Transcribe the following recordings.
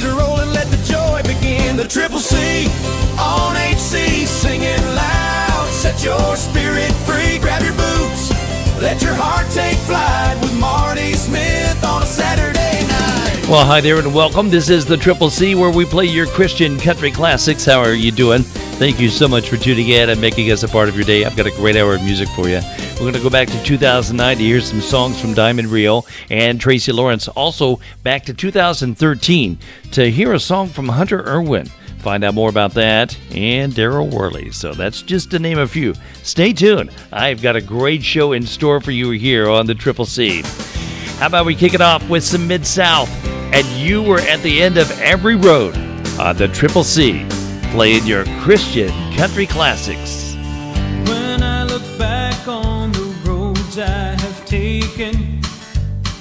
are rolling, let the joy begin. The Triple C on HC, singing loud. Set your spirit free, grab your boots, let your heart take flight with Marty Smith on a Saturday night. Well, hi there and welcome. This is the Triple C, where we play your Christian country classics. How are you doing? Thank you so much for tuning in and making us a part of your day. I've got a great hour of music for you. We're going to go back to 2009 to hear some songs from Diamond Rio and Tracy Lawrence. Also, back to 2013 to hear a song from Hunter Irwin. Find out more about that and Daryl Worley. So that's just to name a few. Stay tuned. I've got a great show in store for you here on the Triple C. How about we kick it off with some Mid-South? And you were at the end of every road on the Triple C, playing your Christian country classics. When I look back on the roads I have taken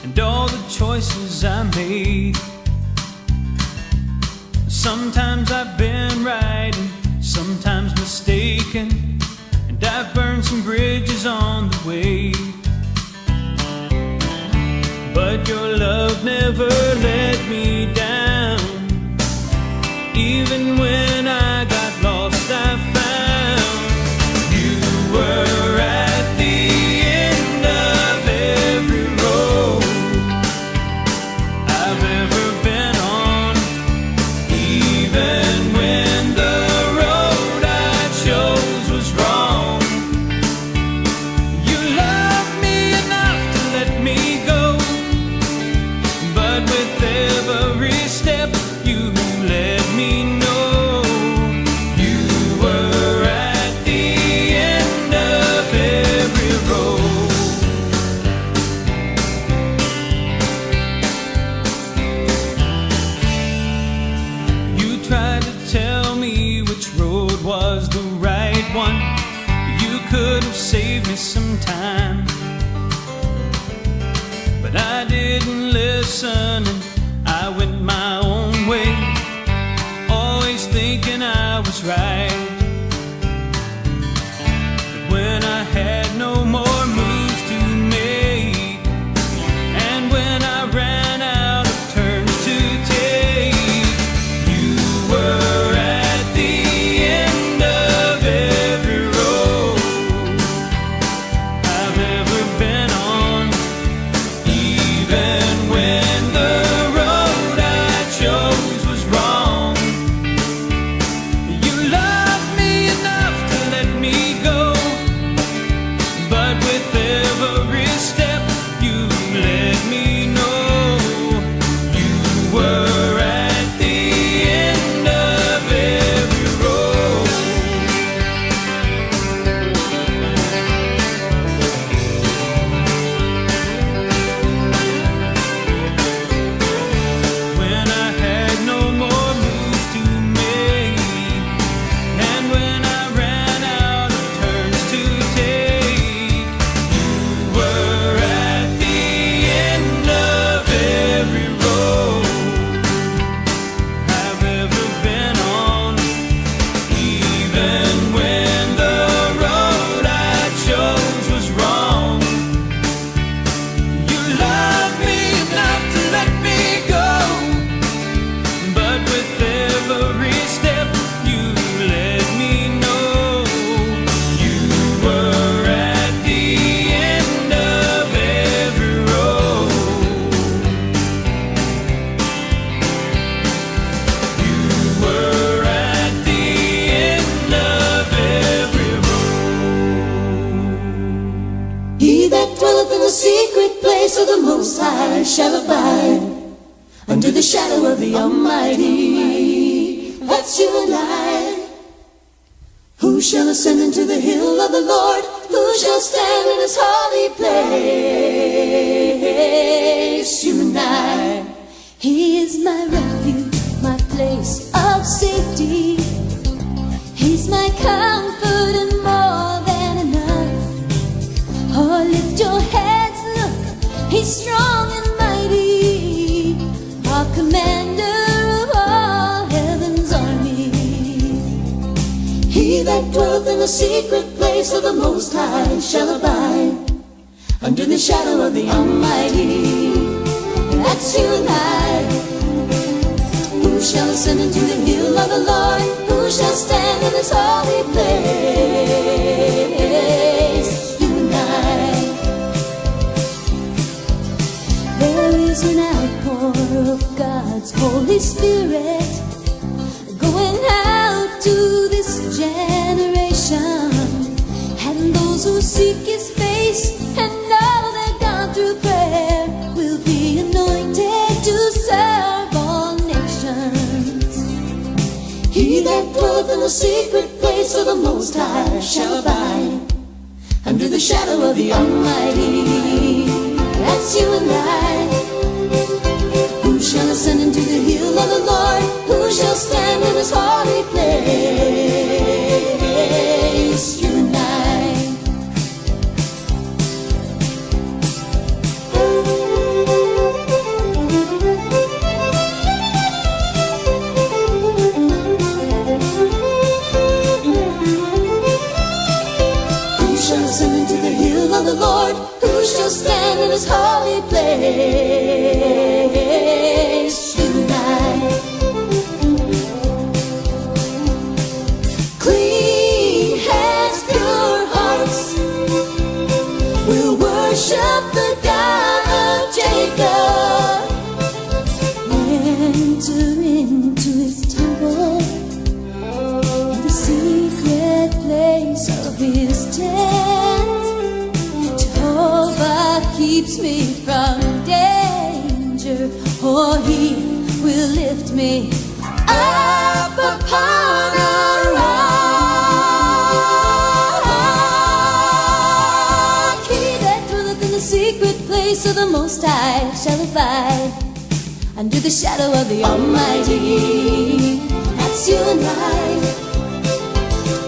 and all the choices I made, sometimes I've been right and sometimes mistaken, and I've burned some bridges on the way. But your love never let me down. Even when I got lost, I found you were at the end of every road I've ever been on. Even when the road I chose was wrong, you loved me enough to let me go. But with every step you let me know you were at the end of every road. You tried to tell me which road was the right one. You could have saved me some time, but I didn't listen and I went my own way, always thinking I was right. But when I had no more moves to make, and when I ran out of turns to take, you were at the end of every road I've ever been on. Even when the road I chose was wrong, you loved me enough to let me go. But with every step you let me know you were at the end of every road. When I had no more moves to make, and when I ran out of turns to take, you were at the end of every road I've ever been on. Even when the road I chose was wrong, you loved me enough to let me go. But with every step you let me know you were at the end of every road. You were at the end of every road. He that dwelleth in the secret place of the Most High shall abide under the shadow of the Almighty. That's you and I. Who shall ascend into the hill of the Lord? Who shall stand in his holy place? You and I. He is my refuge, my place of safety. He's my comfort and more than enough. Oh, lift your heads, look, he's strong and mighty, our commander of all heaven's army. He that dwelleth in the secret place of the Most High shall abide under the shadow of the Almighty. That's you and I. Who shall ascend into the hill of the Lord? Who shall stand in his holy place? You and I. There is an outpour of God's Holy Spirit going out to this generation, and those who seek his face and know that God through prayer will be anointed to serve all nations. He that dwelleth in the secret place of the Most High shall abide under the shadow of the Almighty. That's you and I. Who shall ascend into the hill of the Lord? Who shall stand in his holy place? You and I. Who shall ascend into the hill of the Lord? Who shall stand in his holy place? You and I. Clean hands, pure hearts, we'll worship the God of Jacob. Enter into his temple, in the secret place of his tent. Jehovah keeps me from danger, or he will lift me up upon a rock. He that dwelleth in the secret place of the Most High shall abide under the shadow of the Almighty. That's you and I.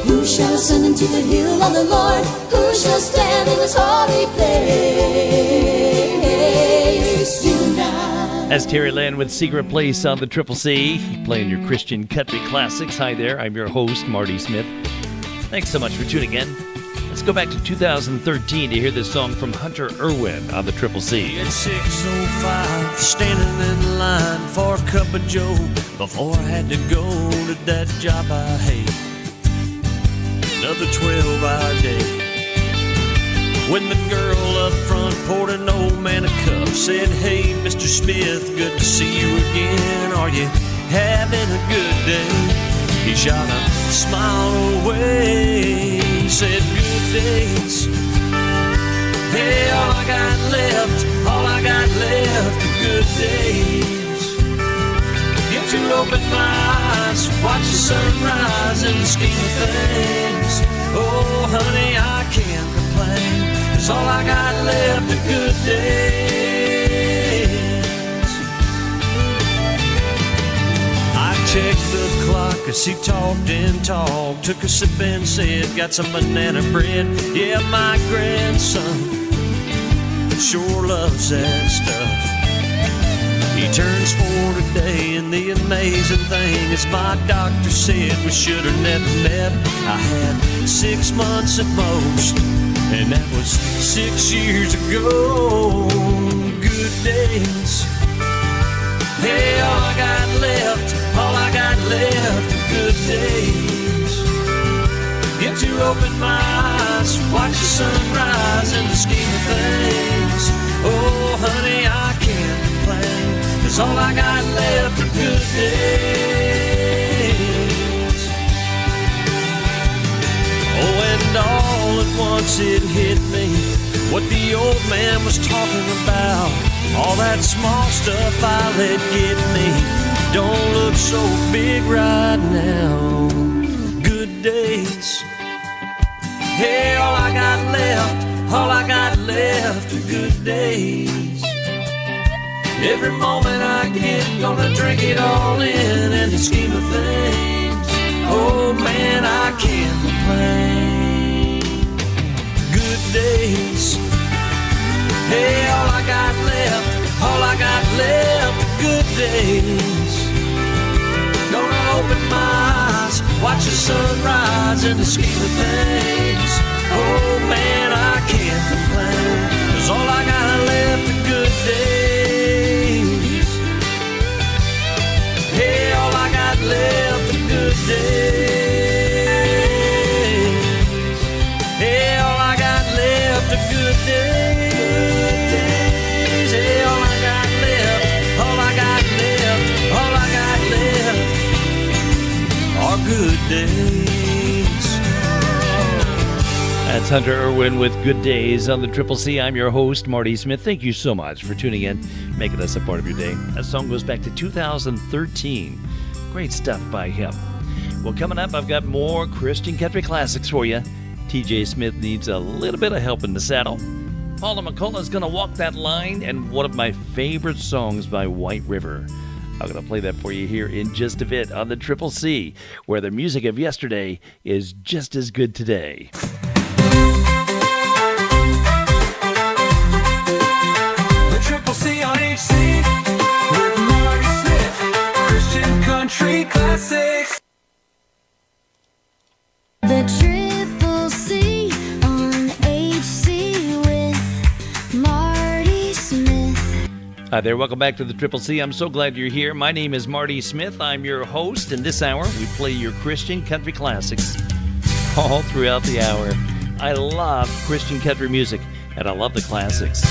Who shall ascend into the hill of the Lord? Who shall stand in his holy place? You and I. As Terry Land with Secret Place on the Triple C, playing your Christian country classics. Hi there, I'm your host, Marty Smith. Thanks so much for tuning in. Let's go back to 2013 to hear this song from Hunter Irwin on the Triple C. At 6:05, standing in line for a cup of joe before I had to go to that job I hate. Another 12-hour day. When the girl up front poured an old man a cup, said, "Hey, Mr. Smith, good to see you again. Are you having a good day?" He shot a smile away, said, "Good days. Hey, all I got left are good days. Get to open my eyes, watch the sunrise in the scheme of things. Oh, honey, I can't complain, 'cause all I got left are good days." I checked the clock as he talked and talked, took a sip and said, "Got some banana bread? Yeah, my grandson sure loves that stuff. He turns 4 today, and the amazing thing is my doctor said we should have never met. I had 6 months at most, and that was 6 years ago. Good days. Hey, all I got left are good days. Get to open my eyes, watch the sunrise in the scheme of things. Oh, honey, I can't complain, 'cause all I got left are good days. Oh, and all at once it hit me what the old man was talking about. All that small stuff I let get me don't look so big right now. Good days. Hey, all I got left are good days. Every moment I get, gonna drink it all in the scheme of things. Oh man, I can't complain. Good days. Hey, all I got left are good days. Gonna open my eyes, watch the sunrise in the scheme of things. Oh man, I can't complain, 'cause all I got left are good days. Hey, all It's Hunter Irwin with Good Days on the Triple C. I'm your host, Marty Smith. Thank you so much for tuning in, making us a part of your day. That song goes back to 2013. Great stuff by him. Well, coming up, I've got more Christian country classics for you. TJ Smith needs a little bit of help in the saddle. Paula McCullough's going to walk that line, and one of my favorite songs by White River. I'm going to play that for you here in just a bit on the Triple C, where the music of yesterday is just as good today. The Triple C on HC with Marty Smith, Christian country classics. The Triple C on HC with Marty Smith. Hi there, welcome back to the Triple C. I'm so glad you're here. My name is Marty Smith. I'm your host, and this hour we play your Christian country classics all throughout the hour. I love Christian country music, and I love the classics.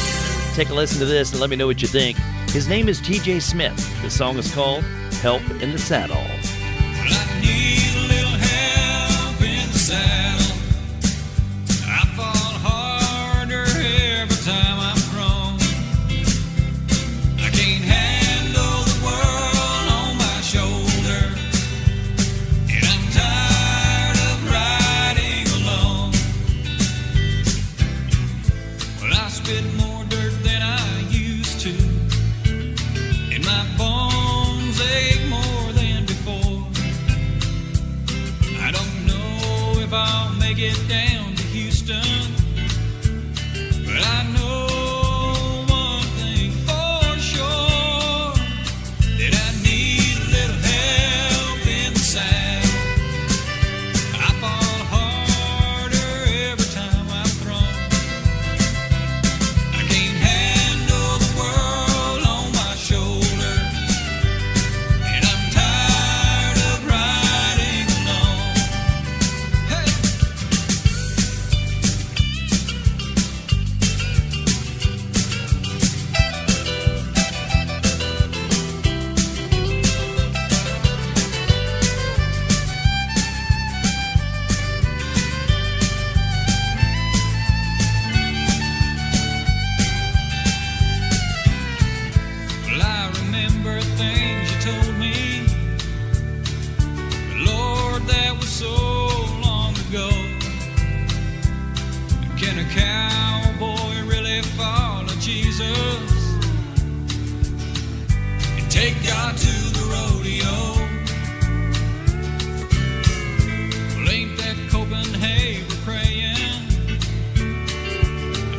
Take a listen to this and let me know what you think. His name is TJ Smith. The song is called Help in the Saddle. Well, I need a little help in the saddle. I fall harder every time I'm thrown. I can't handle the world on my shoulder, and I'm tired of riding alone. Well, I spit more dirt than I used to, and my bones ache more than before. I don't know if I'll make it down to Houston, but I know one thing for sure, that I need a little help in the saddle. I fall harder every time I'm thrown. I can't handle the world on my shoulder, and I'm tired of riding alone. Hey! Well, I remember things you told me, but Lord, that was so long ago. Can a cowboy really follow Jesus and take God to the rodeo? Well, ain't that Copenhagen praying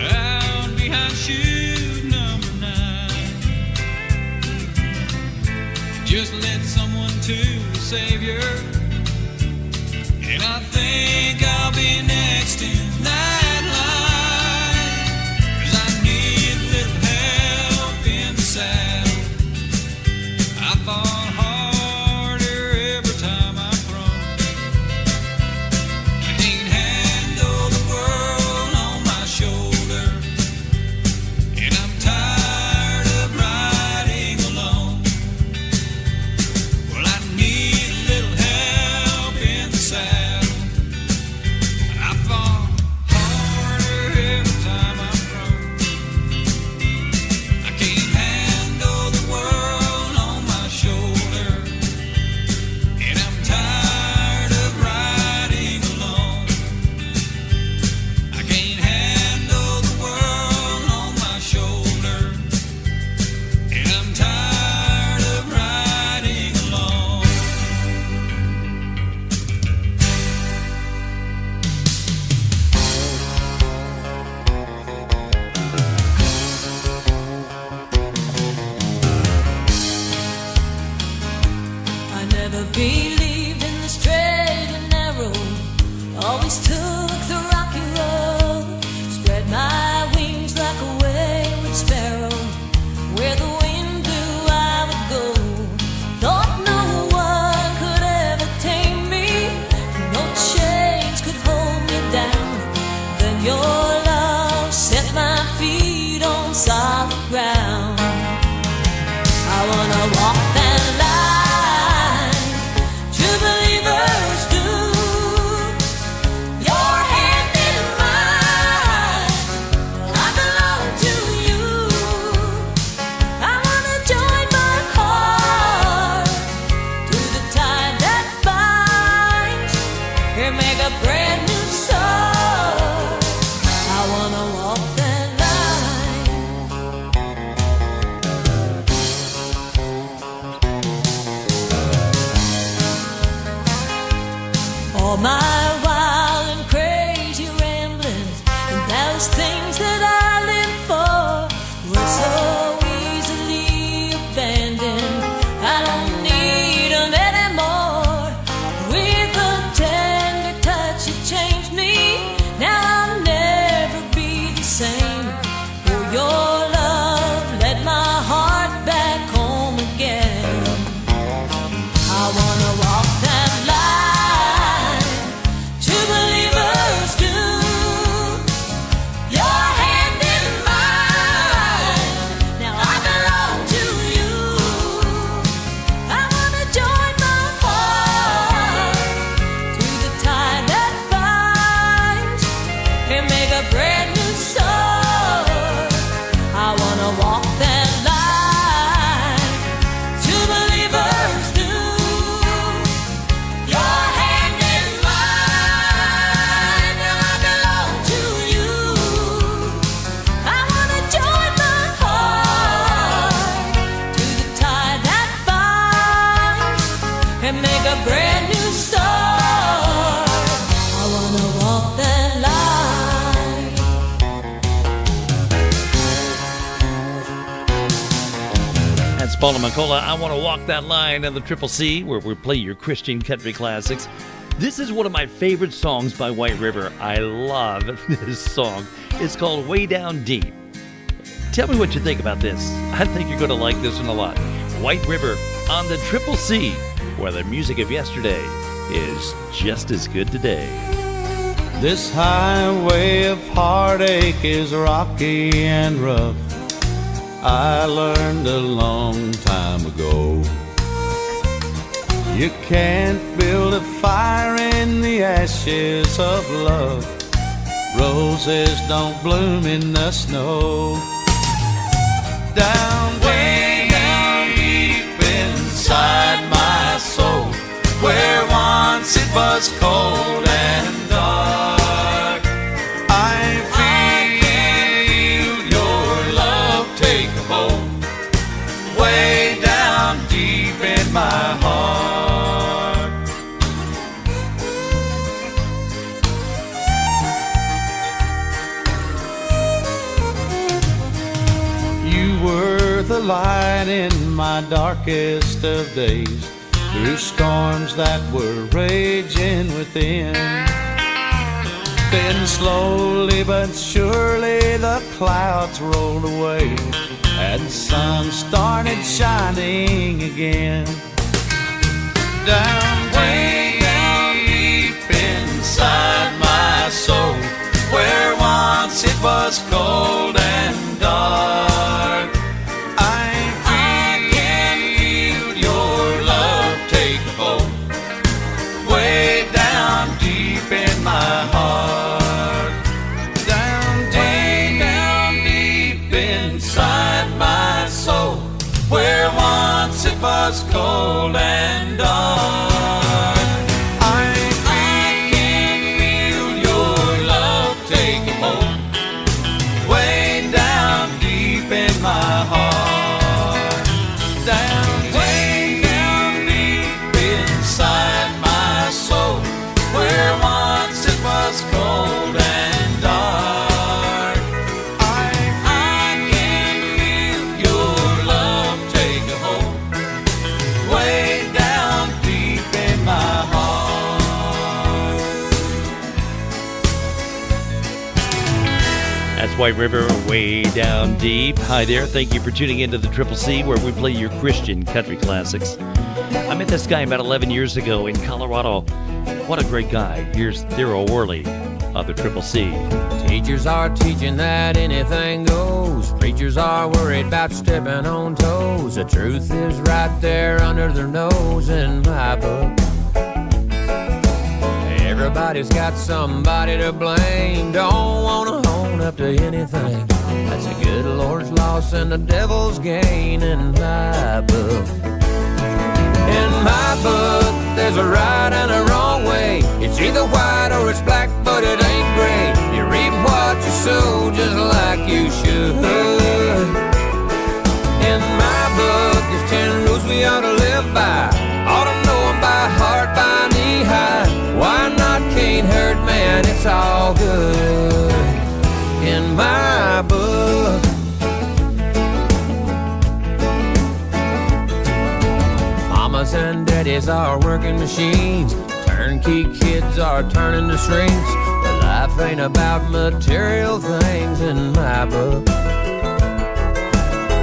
out behind chute number 9? Just led someone to the Savior, and I think I'll be next in that line. 'Cause I need a little help in the saddle. I fall harder every time I'm thrown. I can't handle the world on my shoulder, and I'm tired of riding alone. Well, I need a little help in the saddle. I fall harder every time I'm thrown. I can't handle the world on my shoulder, and I'm tired of riding alone. I can't handle the world on my shoulder, and I'm tired of riding alone. I never believed in the straight and narrow. Always took the rocky road. Spread my wings like a wayward sparrow. Where the wind blew, I would go. Thought no one could ever tame me. No chains could hold me down. Then your love set my feet on solid ground. I wanna walk that line, true believers do. Your hand in mine. Paul and McCullough. I want to walk that line on the Triple C, where we play your Christian country classics. This is one of my favorite songs by White River. I love this song. It's called Way Down Deep. Tell me what you think about this. I think you're going to like this one a lot. White River on the Triple C, where the music of yesterday is just as good today. This highway of heartache is rocky and rough. I learned a long time ago. You can't build a fire in the ashes of love. Roses don't bloom in the snow. Down, way down deep inside my soul, where once it was cold and dark, I feel your love take hold, way down deep in my heart. You were the light in my darkest of days, through storms that were raging within. Then slowly but surely the clouds rolled away and sun started shining again. Down, way down deep inside my soul, where once it was cold and dark, I can feel your love take hold, way down deep in my heart. Down, way down deep inside my soul, where once it was cold and dark, I can feel your love take hold, way down deep in my heart. Down, way down deep inside my soul, where once it was cold and dark, I can feel your love take a hold, way down deep in my heart. That's White River, Way Down Deep. Hi there. Thank you for tuning into the Triple C, where we play your Christian country classics. I met this guy about 11 years ago in Colorado. What a great guy. Here's Thero Worley of the Triple C. Teachers are teaching that anything goes. Preachers are worried about stepping on toes. The truth is right there under their nose in my book. Everybody's got somebody to blame. Don't want to own up to anything. That's the good Lord's loss and the devil's gain in my book. In my book, there's a right and a wrong way. It's either white or it's black, but it ain't gray. You reap what you sow just like you should. In my book, there's 10 rules we ought to live by. Ought to know them by heart, by knee high. Why not? Can't hurt, man, it's all good. In my book. Mamas and daddies are working machines. Turnkey kids are turning to shrinks. But life ain't about material things in my book.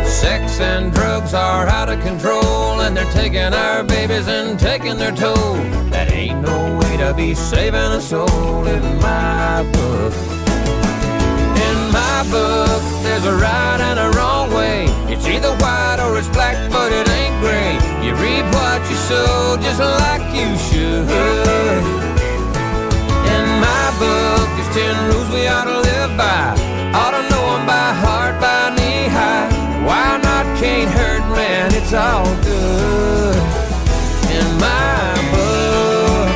Sex and drugs are out of control, and they're taking our babies and taking their toll. That ain't no way to be saving a soul in my book. In my book, there's a right and a wrong way. It's either white or it's black, but it ain't gray. You reap what you sow just like you should. In my book, there's 10 rules we ought to live by. Ought to know them by heart, by knee high. Why not? Can't hurt, man, it's all good. In my book.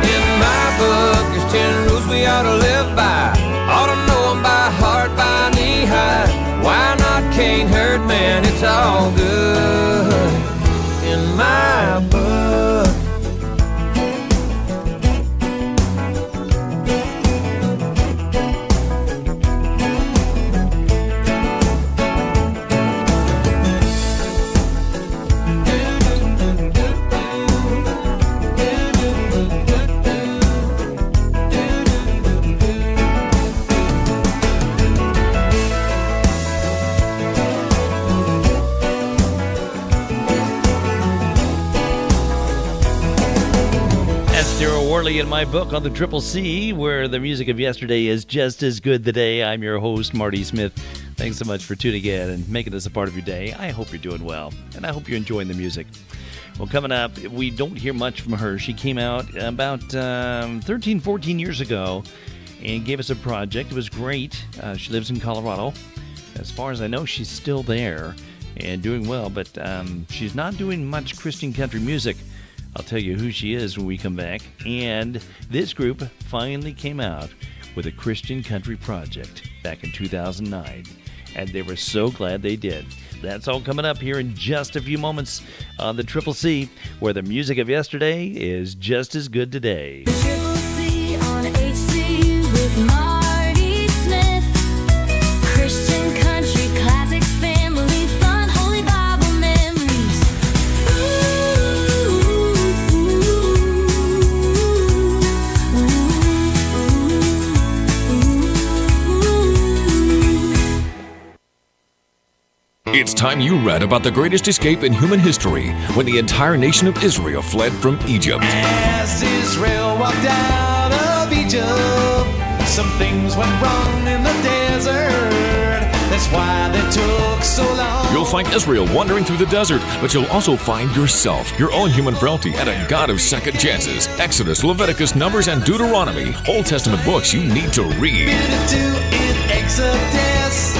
In my book, there's 10 rules we ought to live by. Ought to know them by heart, by knee high. Why not? Can't hurt, man, it's all good. In my book. Daryl Worley in my book on the Triple C, where the music of yesterday is just as good today. I'm your host, Marty Smith. Thanks so much for tuning in and making this a part of your day. I hope you're doing well, and I hope you're enjoying the music. Well, coming up, we don't hear much from her. She came out about 13, 14 years ago and gave us a project. It was great. She lives in Colorado. As far as I know, she's still there and doing well, but she's not doing much Christian country music. I'll tell you who she is when we come back. And this group finally came out with a Christian country project back in 2009. And they were so glad they did. That's all coming up here in just a few moments on the Triple C, where the music of yesterday is just as good today. Triple C on HC with Marty Smith. Christian country classics, family fun, holy Bible memories. It's time you read about the greatest escape in human history when the entire nation of Israel fled from Egypt. As Israel walked out of Egypt, some things went wrong in the desert. That's why they took so long. You'll find Israel wandering through the desert, but you'll also find yourself, your own human frailty, and a God of second chances. Exodus, Leviticus, Numbers, and Deuteronomy, Old Testament books you need to read. Bit to in Exodus,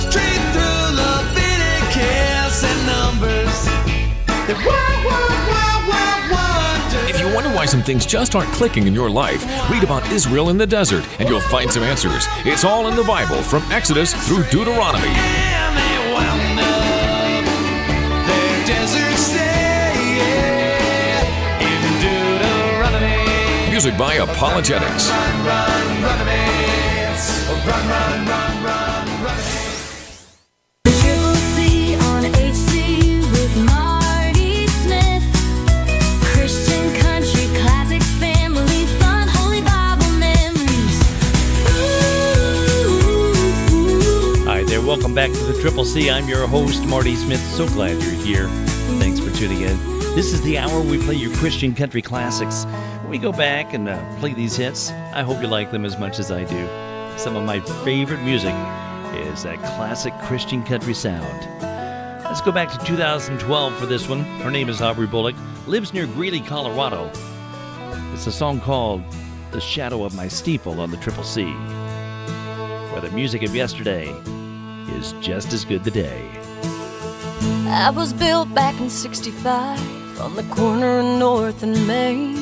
straight through Leviticus and Numbers. The wonder. If you wonder why some things just aren't clicking in your life, read about Israel in the desert, and you'll find some answers. It's all in the Bible, from Exodus through Deuteronomy. And they wound up their desert stay in Deuteronomy. Music by Apologetics. Run, run, run, run, run, run, run, run. Triple C on HC with Marty Smith. Christian country classics, family fun, holy Bible memories. Hi there, welcome back to the Triple C. I'm your host, Marty Smith. So glad you're here. Thanks for tuning in. This is the hour we play your Christian country classics. We go back and play these hits. I hope you like them as much as I do. Some of my favorite music is that classic Christian country sound. Let's go back to 2012 for this one. Her name is Aubrey Bullock, lives near Greeley, Colorado. It's a song called The Shadow of My Steeple on the Triple C, where the music of yesterday is just as good today. I was built back in '65 on the corner of North and Main,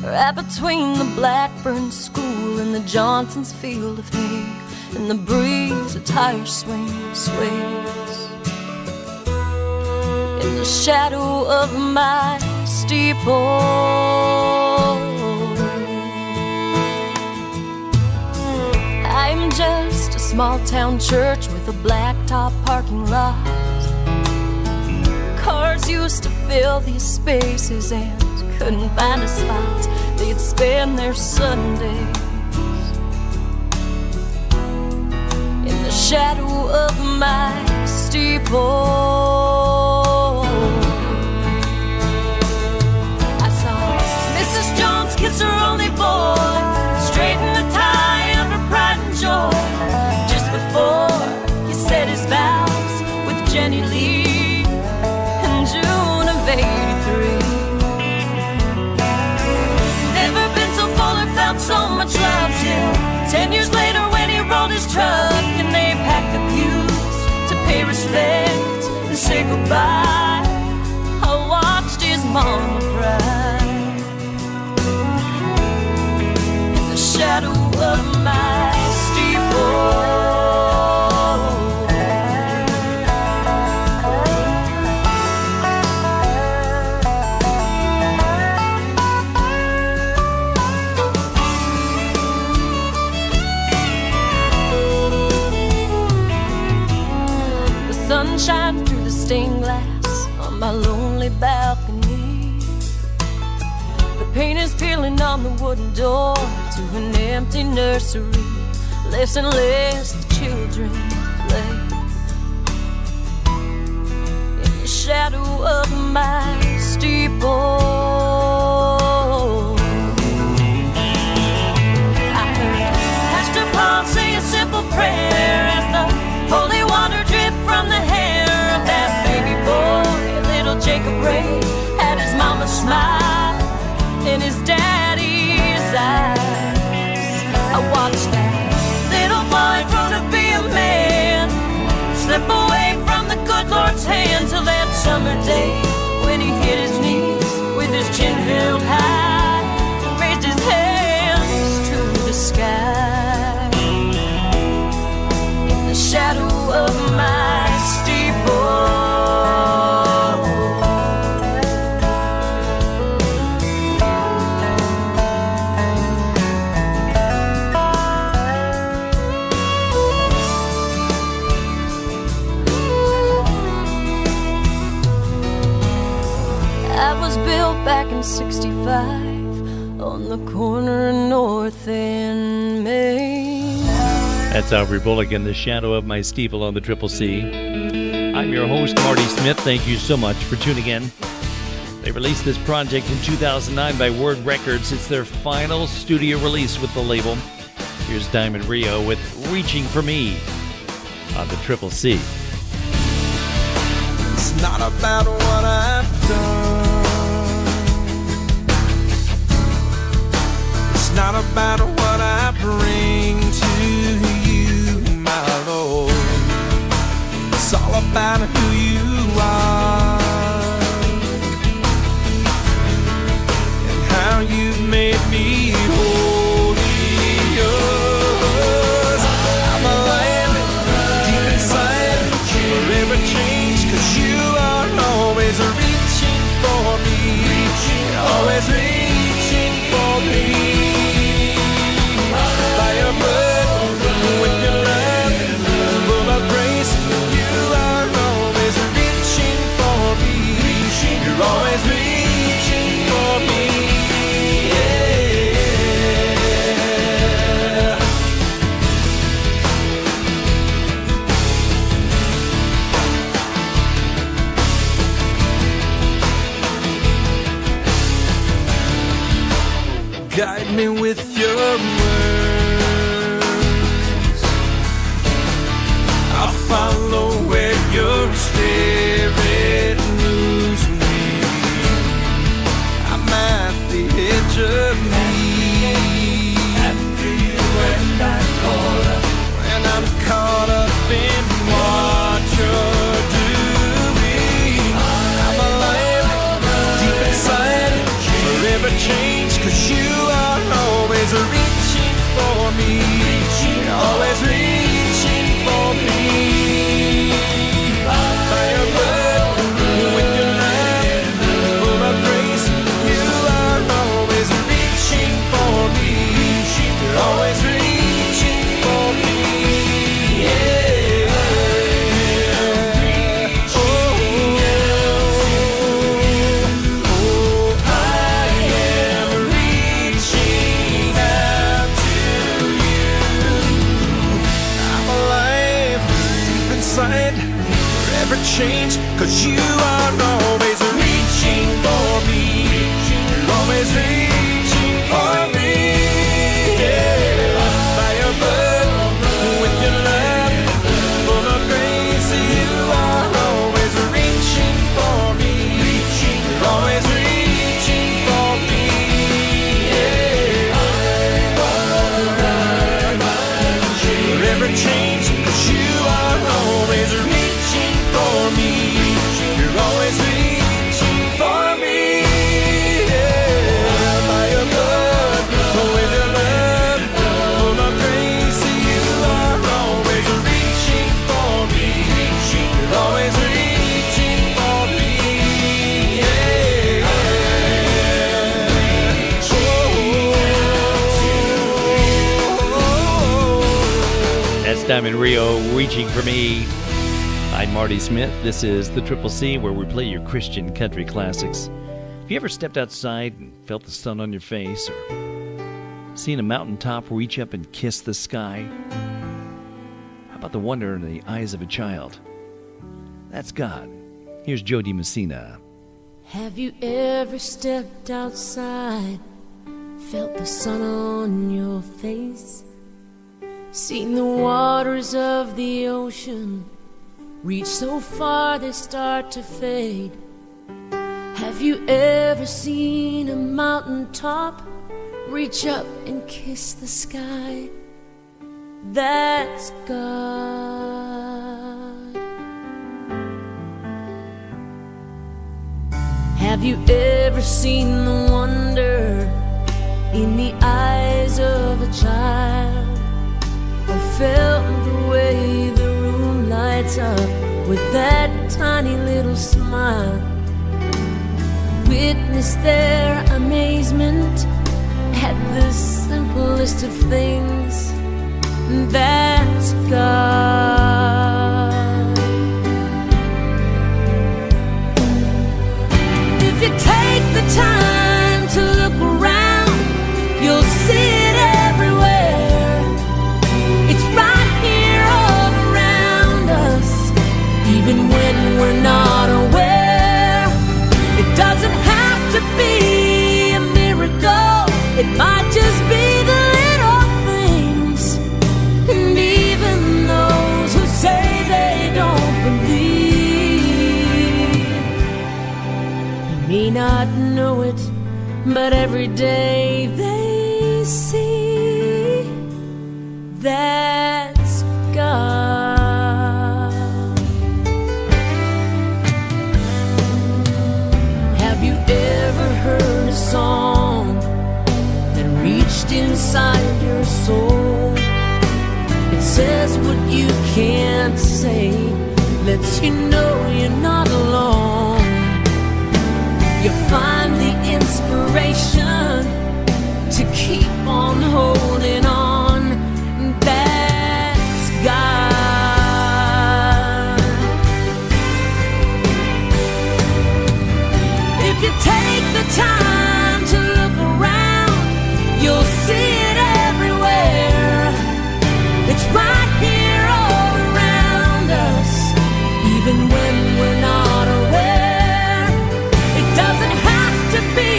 right between the Blackburn School and the Johnson's field of hay. In the breeze, a tire swing sways. In the shadow of my steeple, I'm just a small town church with a blacktop parking lot. Cars used to fill these spaces and couldn't find a spot. They'd spend their Sundays in the shadow of my steeple. I saw Mrs. Jones kiss her only boy, straighten the tie of her pride and joy, just before he said his vows with Jenny Lee in June of '83. Never been so full or felt so much love till 10 years later when he rolled his truck and they packed the pews to pay respect and say goodbye. I watched his mama cry in the shadow of my steeple. Sun shines through the stained glass on my lonely balcony. The paint is peeling on the wooden door to an empty nursery. Less and less the children play in the shadow of my steeple. make a break. Had his mama smile in his daddy's eyes. I watched that little boy grow to be a man, slip away from the good Lord's hand till that summer day when he hit his knees with his chin held high, raised his hands to the sky. In the shadow of my steeple, built back in '65 on the corner of North and Main. That's Aubrey Bullock in The Shadow of My Steeple on the Triple C. I'm your host, Marty Smith. Thank you so much for tuning in. They released this project in 2009 by Word Records. It's their final studio release with the label. Here's Diamond Rio with Reaching for Me on the Triple C. It's not about what I've done. It's not about what I bring to you, my Lord. It's all about who you are and how you've made me holy. Yours. I'm alive deep inside, forever changed, 'cause you are always reaching for me, always reaching for me. By your blood, with your love, full of grace, you are always reaching for me. You're always reaching for me. Yeah. Guide me with your words. I'll follow where your spirit moves me. I'm at the edge of need. After you and I caught up, and I'm caught up in what you're doing. I'm alive, deep inside, forever changed, 'cause you are always reaching for me, always reaching for me. By your blood, with your love, full of grace, you are always reaching for me. You're always reaching for me. Yeah. I am reaching out to you. I'm alive deep inside, forever changed, 'cause you are always reaching for me. You're always reaching for me. Yeah. By your blood, with your love, full of grace, you are always reaching for me. You're always reaching for me. Yeah. Forever changed, 'cause you are always reaching for me. You're always reaching for me. Yeah. By your blood, with your love, full of grace, you are always reaching for me. You're always reaching for me. Yeah. That's Diamond Rio, Reaching for Me. I'm Marty Smith. This is the Triple C, where we play your Christian country classics. Have you ever stepped outside and felt the sun on your face, or seen a mountaintop reach up and kiss the sky? How about the wonder in the eyes of a child? That's God. Here's Joe DiMessina. Have you ever stepped outside, felt the sun on your face, seen the waters of the ocean reach so far they start to fade? Have you ever seen a mountaintop reach up and kiss the sky? That's God. Have you ever seen the wonder in the eyes of a child, or felt the way the room lights up with that tiny little smile? Witness their amazement at the simplest of things. That's God. If you take the time to look around, you'll see it everywhere. It's right here all around us, even when we're not aware. It doesn't have to be a miracle. It might just be the little things. And even those who say they don't believe, they may not know it, but every day they see. That's God. Have you ever heard a song that reached inside your soul? It says what you can't say, lets you know you're not alone. You find the inspiration to keep on holding on. That's God. If you take the time to look around, you'll see it everywhere. It's right here all around us, even when we're not aware. It doesn't have to be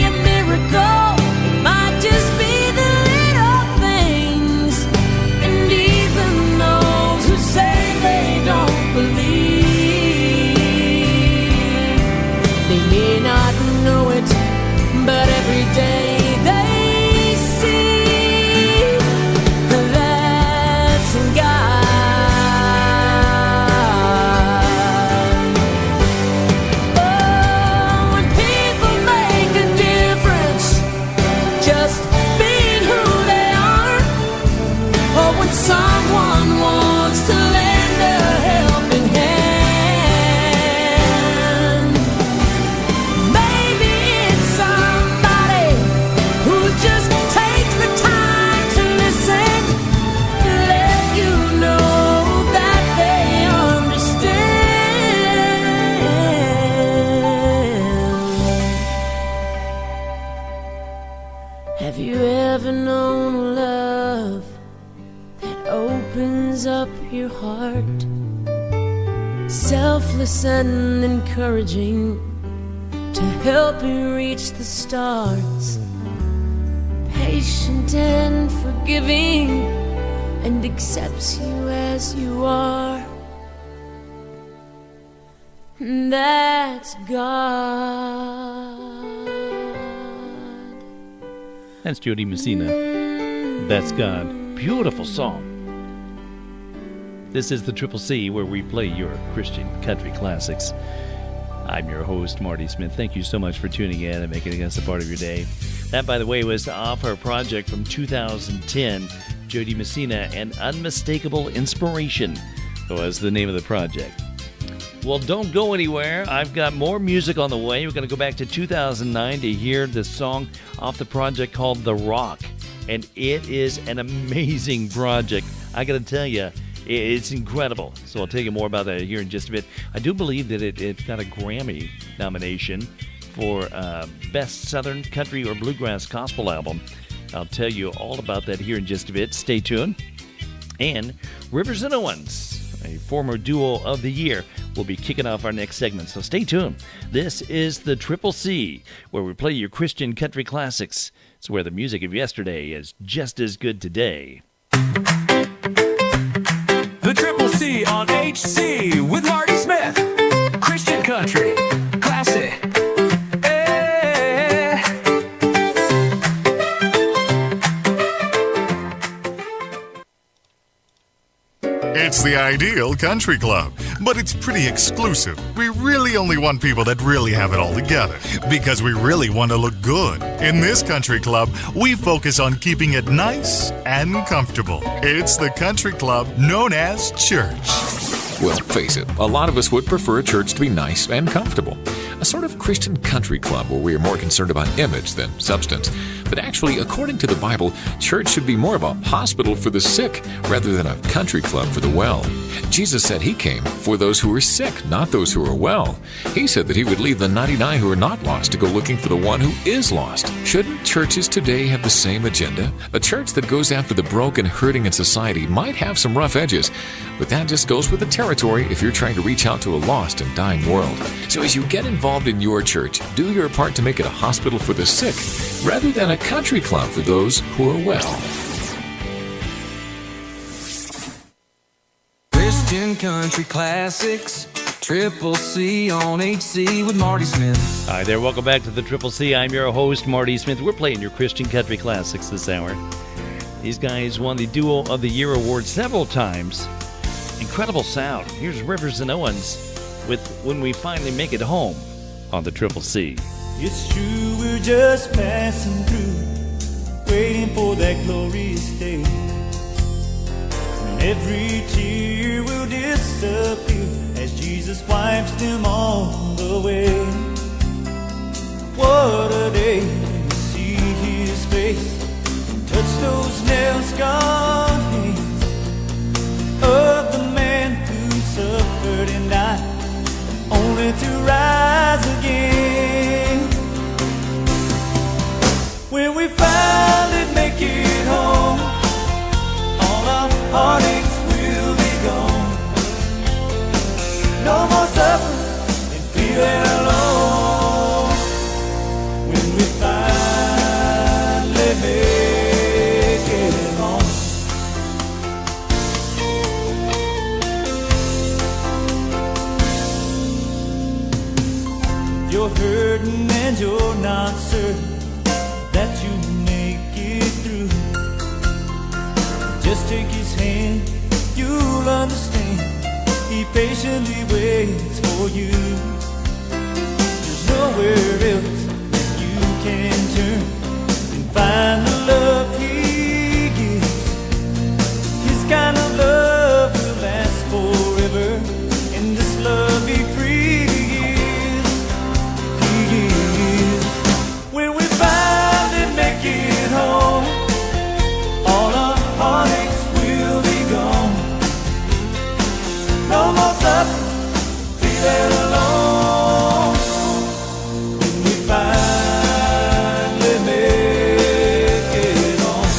a miracle. It might just be the little things. And even those who say they don't believe, they may not know it, but every day they see. That's God. Oh, when people make a difference, just being who they are, or when someone wants to lend a helping hand. Maybe it's somebody who just takes the time to listen, to let you know that they understand. Have you ever known love that opens up your heart, selfless and encouraging, to help you reach the stars, patient and forgiving, and accepts you as you are? That's God. That's Jody Messina. That's God. Beautiful song. This is the Triple C, where we play your Christian country classics. I'm your host, Marty Smith. Thank you so much for tuning in and making us a part of your day. That, by the way, was off her project from 2010, Jody Messina, and Unmistakable Inspiration was the name of the project. Well, don't go anywhere. I've got more music on the way. We're going to go back to 2009 to hear this song off the project called The Rock. And it is an amazing project. I got to tell you, it's incredible. So I'll tell you more about that here in just a bit. I do believe that it got a Grammy nomination for Best Southern Country or Bluegrass Gospel Album. I'll tell you all about that here in just a bit. Stay tuned. And Rivers and Owens, a former duo of the year, will be kicking off our next segment. So stay tuned. This is the Triple C, where we play your Christian country classics. It's where the music of yesterday is just as good today. The Triple C on HC with Marty Smith. Christian country. Classic. It's the ideal country club, but it's pretty exclusive. We really only want people that really have it all together, because we really want to look good. In this country club, we focus on keeping it nice and comfortable. It's the country club known as church. Well, face it, a lot of us would prefer a church to be nice and comfortable. A sort of Christian country club where we are more concerned about image than substance. But actually, according to the Bible, church should be more of a hospital for the sick rather than a country club for the well. Jesus said he came for those who are sick, not those who are well. He said that he would leave the 99 who are not lost to go looking for the one who is lost. Shouldn't churches today have the same agenda? A church that goes after the broken, hurting in society might have some rough edges, but that just goes with the territory if you're trying to reach out to a lost and dying world. So as you get involved in your church, do your part to make it a hospital for the sick rather than a country club for those who are well. Christian country classics, Triple C on HC with Marty Smith. Hi there, welcome back to the Triple C. I'm your host, Marty Smith. We're playing your Christian country classics this hour. These guys won the Duo of the Year award several times. Incredible sound. Here's Rivers and Owens with When We Finally Make It Home on the Triple C. It's true, we're just passing through, waiting for that glorious day when every tear will disappear as Jesus wipes them all away. What a day when we see his face and touch those nail-scarred hands of the man who suffered and died only to rise again. When we finally make it home, all our heartaches will be gone. No more suffering and feeling alone. When we finally make it home. You're hurting and you're not certain that you make it through. Just take his hand, you'll understand. He patiently waits for you. There's nowhere else that you can turn and find the love he gives. His kind of love will last forever, and this love he freely gives. He gives. When we finally make it home, all our heartaches will be gone. No more suffering, feeling alone. When we finally make it home.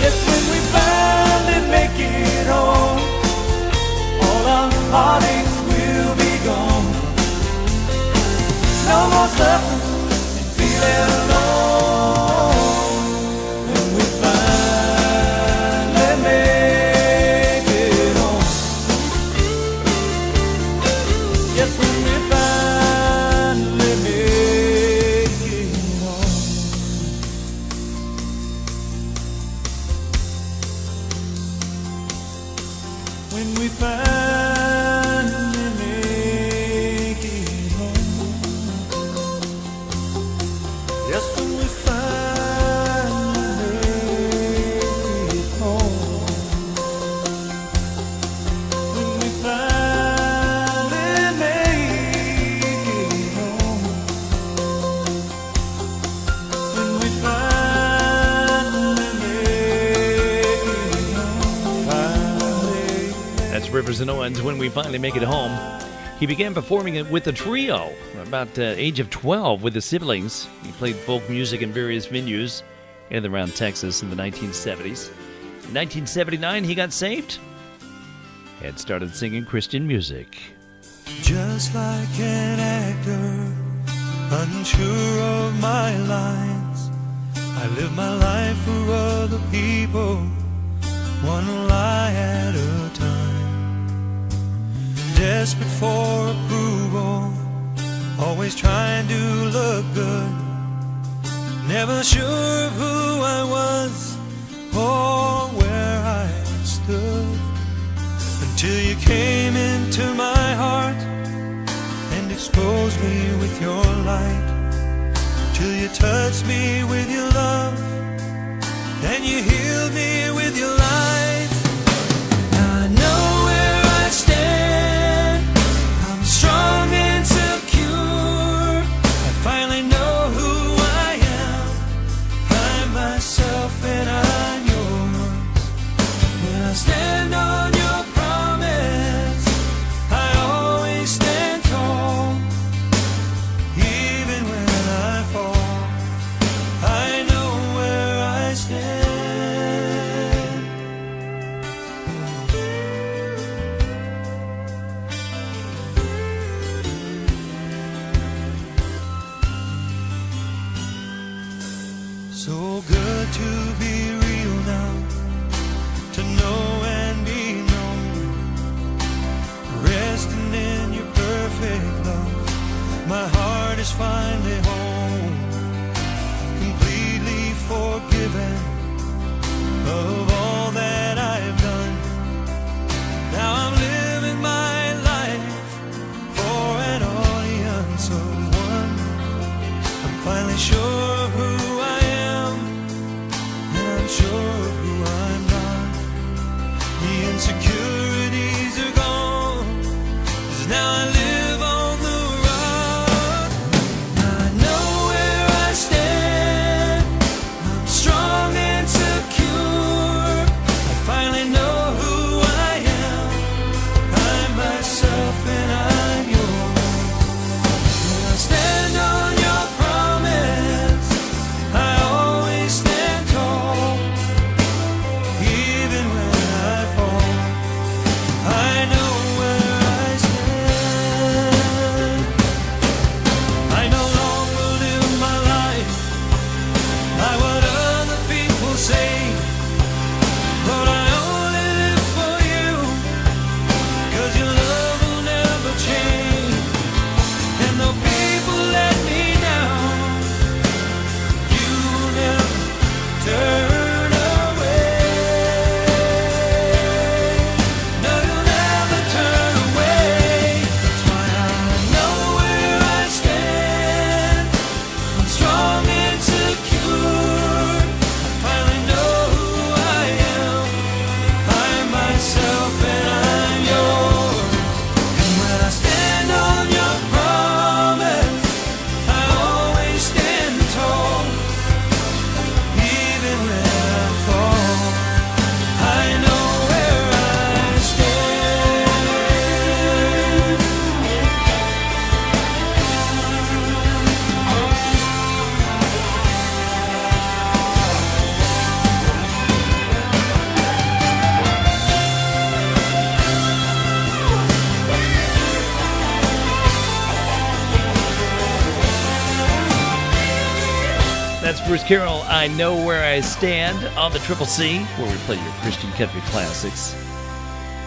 Yes, when we finally make it home, all our heartaches will be gone. No more suffering and feeling alone. When we finally make it home. Yes, when we finally make it home. When we finally make it home. Yes, when we finally make it home. When we finally make it home. When we finally make it home. Finally. That's Rivers and Owens, When We Finally Make It Home. He began performing it with a trio about age of 12 with his siblings. He played folk music in various venues in and around Texas in the 1970s. In 1979, he got saved and started singing Christian music. Just like an actor, unsure of my lines, I live my life for other people, one lie at a time. Desperate for approval, always trying to look good, never sure of who I was or where I till you came into my heart and exposed me with your light, till you touched me with your love and you healed me with your light. Now I know where I stand. I'm strong and secure. I finally know who I am. I'm myself and I'm yours. When I stand on your promise, I always stand tall. Even when I fall, I know where I stand. So good to be real now, to know and be known, resting in your perfect love. My heart is finally home, completely forgiven of all that I've done. Now I'm living my life for an audience of one. I'm finally sure of who I am, and I'm sure of who I'm not. The insecurities are gone, 'cause now I live on the rock. I know where I stand. I'm strong and secure. I finally know who I am. I'm myself and I'm yours. When I stand on your promise, I always stand tall. Even when I fall, I know where I stand. I no longer live my life by what other people say, but I only live for you, 'cause your love will never change. And though people let me down, you will never turn away. No, you'll never turn away. That's why I know where I stand. I'm strong and secure. I finally know who I am. I'm myself and I'm yours. And when I stand on your promise, I always stand tall. Even when I fall, I know where I stand. That's Bruce Carroll, I Know Where I Stand, on the Triple C, where we play your Christian country classics.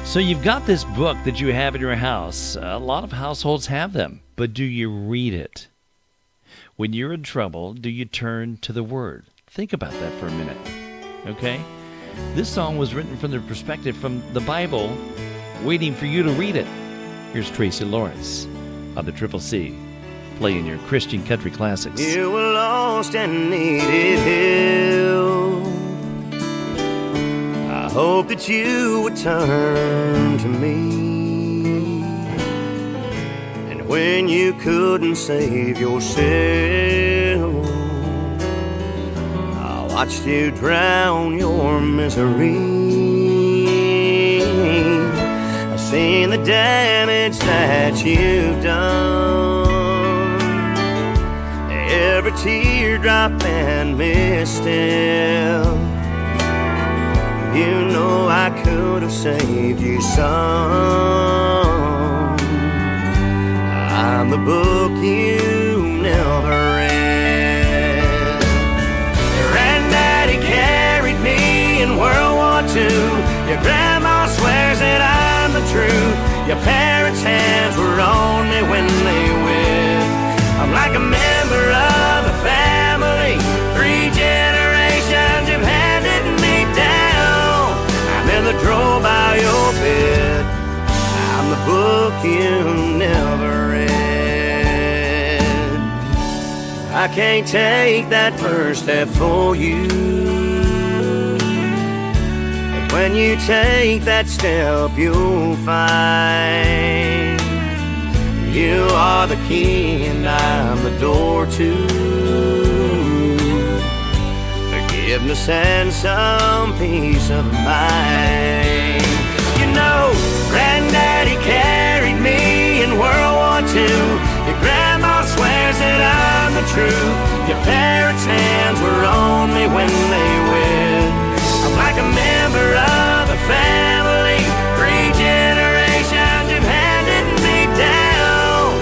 So you've got this book that you have in your house. A lot of households have them, but do you read it? When you're in trouble, do you turn to the Word? Think about that for a minute, okay? This song was written from the perspective from the Bible, waiting for you to read it. Here's Tracy Lawrence on the Triple C, playing your Christian country classics. You were lost and needed help. I hope that you would turn to me. And when you couldn't save yourself, I watched you drown your misery. I've seen the damage that you've done, every teardrop and misstep. You know I could have saved you some. I'm the book you never read. Your granddaddy carried me in World War II. Your grandma swears that I'm the truth. Your parents' hands were on me when they wed. I'm like a member of the family. 3 generations have handed me down. I'm in the drawer by your bed. I can't take that first step for you. But when you take that step, you'll find you are the key and I'm the door to forgiveness and some peace of mind. You know, Granddaddy carried me in World War II. Your grandma swears that I'm the truth. Your parents' hands were on me when they wed. I'm like a member of the family. 3 generations have handed me down.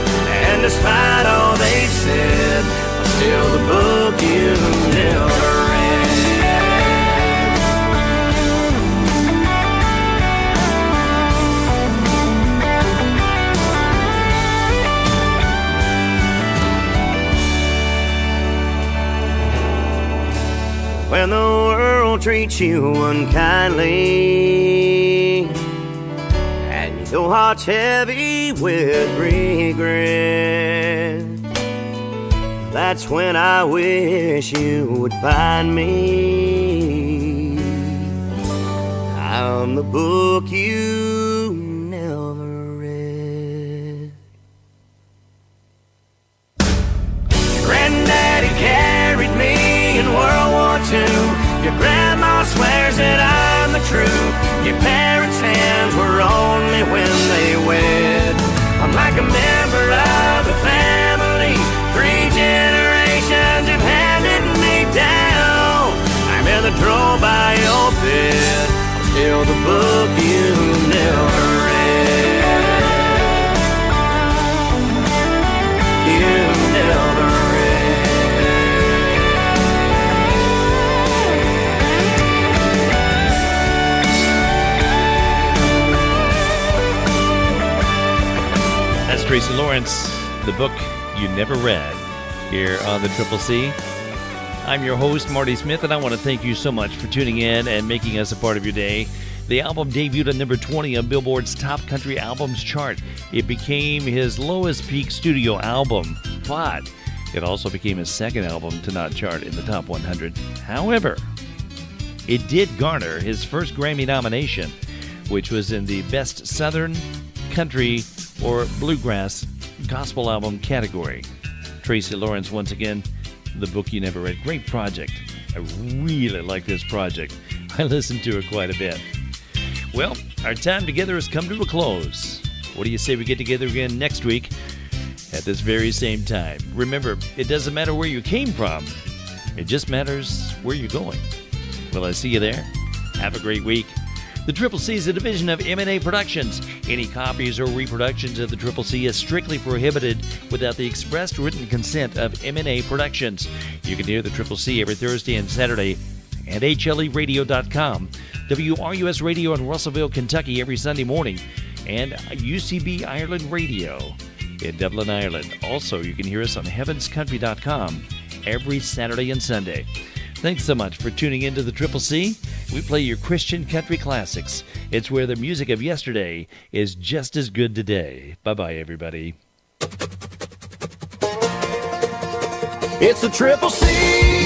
And despite all they said, I'm still the book you never read. When the world treats you unkindly and your heart's heavy with regret, that's when I wish you would find me. I'm the book you never read. Granddaddy carried me in World War II. Your grandma swears that I'm the truth. Your parents' hands were on me when they wed. I'm like a member of the family. 3 generations have handed me down. I'm in the drawer by your bed. I'm still the book you never read. You never read. That's Tracy Lawrence, the book you never read, here on the Triple C. I'm your host, Marty Smith, and I want to thank you so much for tuning in and making us a part of your day. The album debuted at number 20 on Billboard's Top Country Albums chart. It became his lowest peak studio album, but it also became his second album to not chart in the top 100. However, it did garner his first Grammy nomination, which was in the Best Southern, Country, or Bluegrass Gospel Album category. Tracy Lawrence, once again, the book you never read. Great project. I really like this project. I listened to it quite a bit. Well, our time together has come to a close. What do you say we get together again next week at this very same time? Remember, it doesn't matter where you came from. It just matters where you're going. Will I see you there? Have a great week. The Triple C is a division of M&A Productions. Any copies or reproductions of the Triple C is strictly prohibited without the expressed written consent of M&A Productions. You can hear the Triple C every Thursday and Saturday at HLEradio.com, WRUS Radio in Russellville, Kentucky every Sunday morning, and UCB Ireland Radio in Dublin, Ireland. Also, you can hear us on heavenscountry.com every Saturday and Sunday. Thanks so much for tuning into the Triple C. We play your Christian country classics. It's where the music of yesterday is just as good today. Bye-bye, everybody. It's the Triple C.